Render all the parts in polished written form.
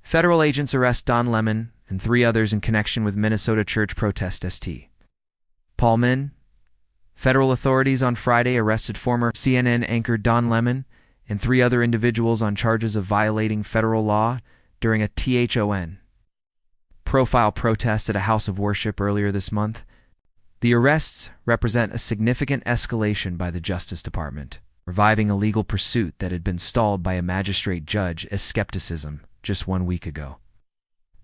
Federal agents arrest Don Lemon and 3 others in connection with Minnesota church protest St. Paul Min. Federal authorities on Friday arrested former CNN anchor Don Lemon and 3 other individuals on charges of violating federal law during a THON profile protest at a house of worship earlier this month. The arrests represent a significant escalation by the Justice Department, reviving a legal pursuit that had been stalled by a magistrate judge as skepticism just 1 week ago.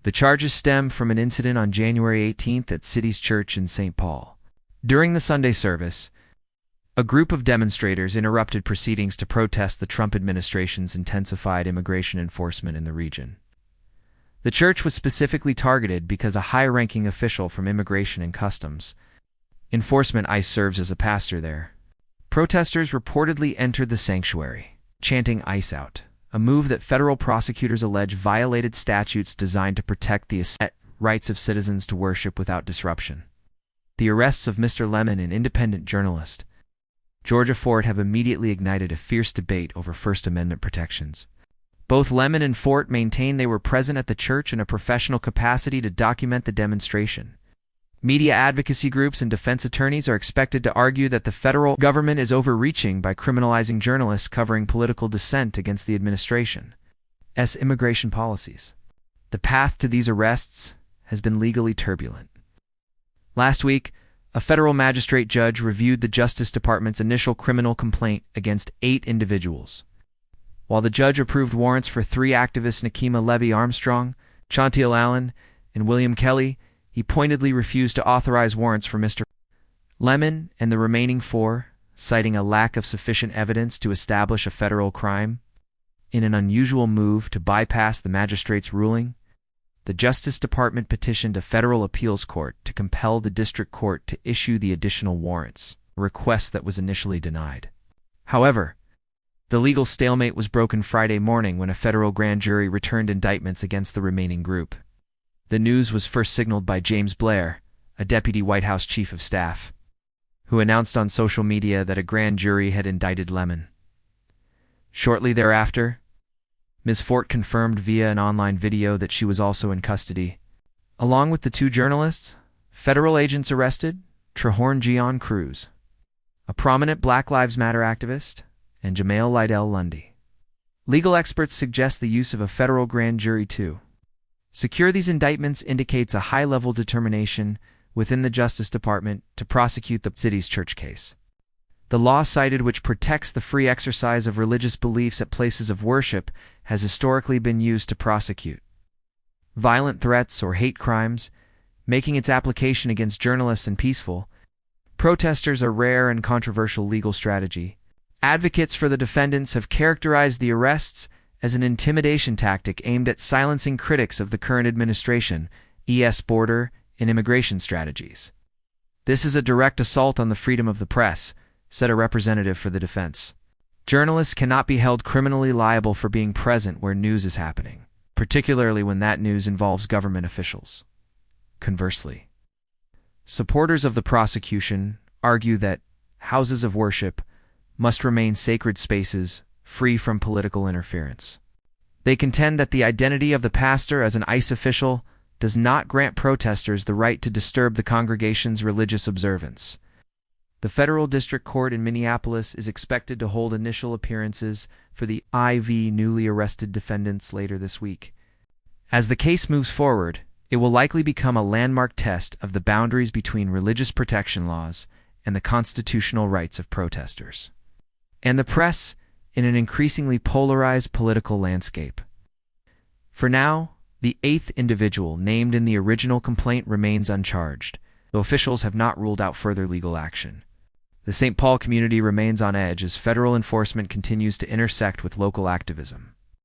The charges stem from an incident on January 18th at City's Church in St. Paul. During the Sunday service, a group of demonstrators interrupted proceedings to protest the Trump administration's intensified immigration enforcement in the region. The church was specifically targeted because a high-ranking official from Immigration and Customs Enforcement ICE serves as a pastor there. Protesters reportedly entered the sanctuary, chanting "ICE out," a move that federal prosecutors allege violated statutes designed to protect the rights of citizens to worship without disruption. The arrests of Mr. Lemon and independent journalist Georgia Fort have immediately ignited a fierce debate over First Amendment protections. Both Lemon and Fort maintain they were present at the church in a professional capacity to document the demonstration. Media advocacy groups and defense attorneys are expected to argue that the federal government is overreaching by criminalizing journalists covering political dissent against the administration's immigration policies. The path to these arrests has been legally turbulent. Last week, a federal magistrate judge reviewed the Justice Department's initial criminal complaint against 8 individuals. While the judge approved warrants for 3 activists, Nakima Levy Armstrong, Chantiel Allen, and William Kelly, he pointedly refused to authorize warrants for Mr. Lemon and the remaining 4, citing a lack of sufficient evidence to establish a federal crime. In an unusual move to bypass the magistrate's ruling, the Justice Department petitioned a federal appeals court to compel the district court to issue the additional warrants, a request that was initially denied. However, the legal stalemate was broken Friday morning when a federal grand jury returned indictments against the remaining group. The news was first signaled by James Blair, a deputy White House chief of staff, who announced on social media that a grand jury had indicted Lemon. Shortly thereafter, Ms. Fort confirmed via an online video that she was also in custody. Along with the 2 journalists, federal agents arrested Trehorn Gian Cruz, a prominent Black Lives Matter activist, and Jamail Lydell Lundy. Legal experts suggest the use of a federal grand jury to secure these indictments indicates a high-level determination within the Justice Department to prosecute the city's church case. The law cited, which protects the free exercise of religious beliefs at places of worship, has historically been used to prosecute violent threats or hate crimes, making its application against journalists and peaceful protesters a rare and controversial legal strategy. Advocates for the defendants have characterized the arrests as an intimidation tactic aimed at silencing critics of the current administration, border and immigration strategies. "This is a direct assault on the freedom of the press," said a representative for the defense. "Journalists cannot be held criminally liable for being present where news is happening, particularly when that news involves government officials." Conversely, supporters of the prosecution argue that houses of worship must remain sacred spaces free from political interference. They contend that the identity of the pastor as an ICE official does not grant protesters the right to disturb the congregation's religious observance. The federal district court in Minneapolis is expected to hold initial appearances for the IV newly arrested defendants later this week. As the case moves forward, it will likely become a landmark test of the boundaries between religious protection laws and the constitutional rights of protesters and the press in an increasingly polarized political landscape. For now, the 8th individual named in the original complaint remains uncharged, though officials have not ruled out further legal action. The St. Paul community remains on edge as federal enforcement continues to intersect with local activism.